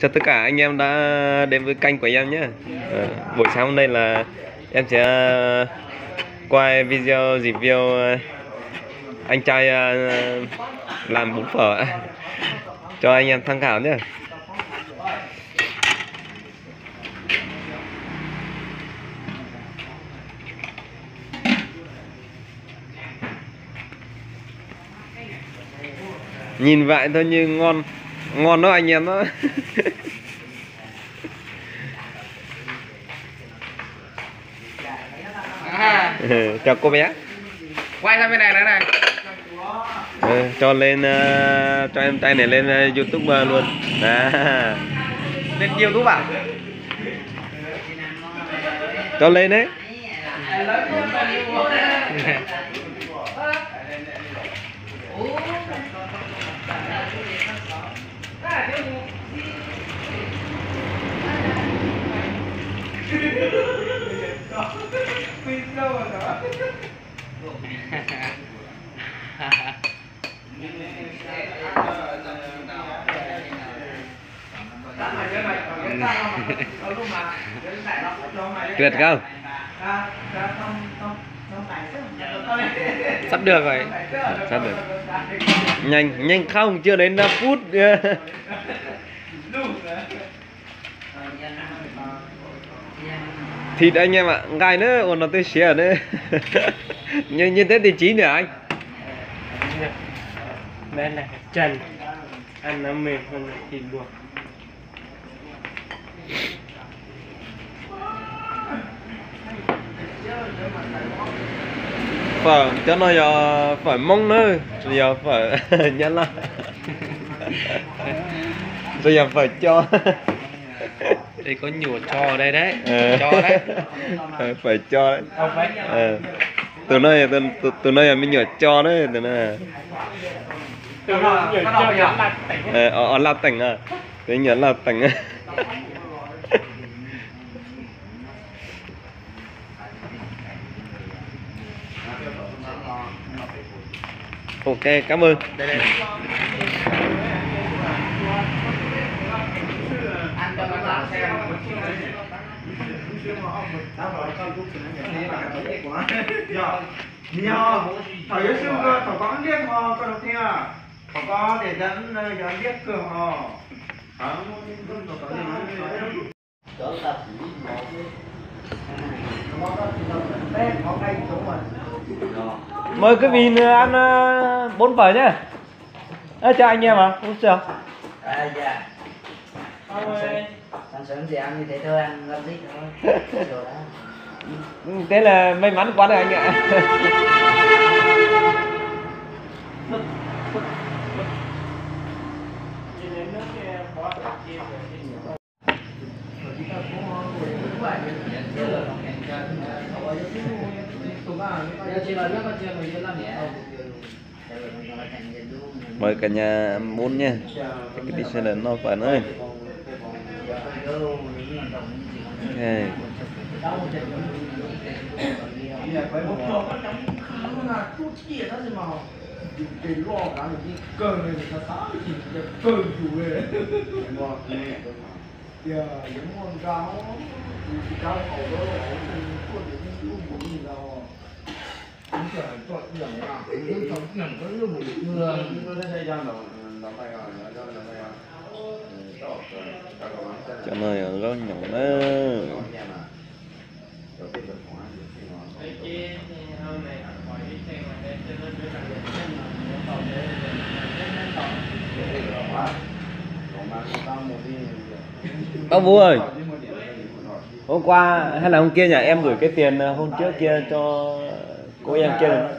Chào tất cả anh em đã đến với kênh của em nhé. Buổi sáng hôm nay là em sẽ quay video review anh trai làm bún phở cho anh em tham khảo nhé. Nhìn vậy thôi nhưng ngon đó anh em đó. Chào cô bé. Quay sang bên này nữa này. Cho lên cho em tay này lên YouTube luôn. Lên YouTube à? Cho lên đấy. Tuyệt không? Sắp được rồi. Sắp được. Nhanh không, chưa đến 5 phút. Thịt anh em ạ, gai nữa, còn nó tươi xỉa nữa. Như thế thì chín nữa anh. Đây là trần, ăn nó mềm hơn thịt luộc. Phở cho nó giờ phở mông nữa, giờ phở nhân là. Rồi giờ phở cho. Đây có nhổ cho ở đây đấy. Cho đấy. Phải cho đấy. Từ nơi mình nhổ cho đấy, từ nơi. Ở La Tỉnh à. Cái nhớ La Tỉnh à. Ok, cảm ơn. Đây. Ni hao, thầy giáo sư thầy có liếc họ có được thế à? Thầy có để dẫn liếc cường họ. Mời quý vị ăn bún phở nhá. Chào anh em à, uống chưa? Dạ. Sáng sớm thì ăn như thế thôi, ăn ngâm ít thôi. Thế là may mắn quá rồi anh ạ. Mời cả nhà ăn bún nha. Cái đi xe lớn nó phải ơi. Okay. Cho nơi ở góc nhỏ nữa. Bác Vũ ơi, hôm qua hay là hôm kia nhà em gửi cái tiền hôm trước kia cho cô em kia rồi.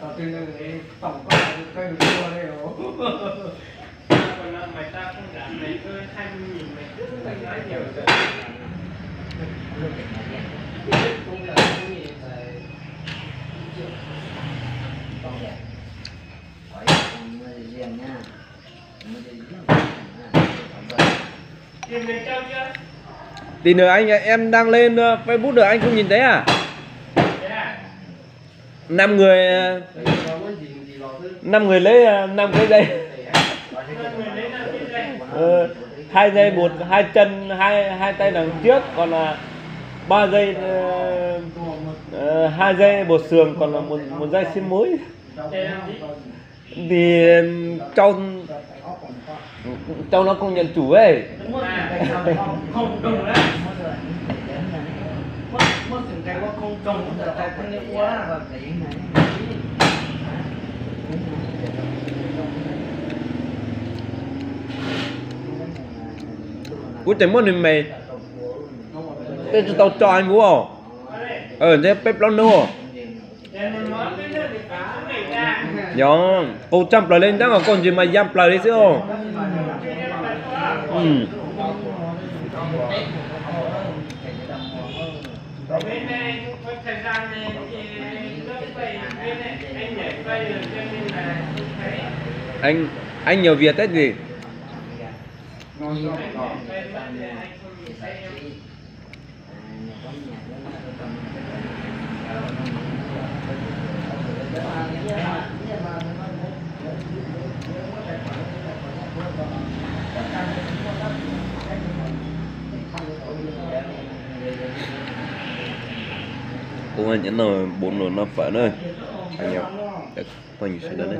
Tí nữa anh em đang lên Facebook được anh không nhìn thấy à? 5 người lấy 5 cái đây. 2 giây một, 2 chân, hai tay đằng trước, còn là 3 giây 2 giây bột sườn, còn là một giây xin mũi. Thì trong nó không nhận chủ ấy. Không đồng đấy. Mất từng cái quá không đồng là tại thân yêu quá. Ủa chẳng muốn mày thế cho tao cho anh vũ không? Thế bếp lon nữa. Dạ, cô chăm lại lên chắc là con gì mà dăm lại đi chứ không? Bên này có thời gian này thì lớp 7 bên này anh nhảy quay được cho nên là không thấy. Anh nhiều Việt hết gì? Cô anh nhẫn rồi 4 rồi 5 phở nữa. Anh nhau. Được, bao nhiêu sẽ đến đây.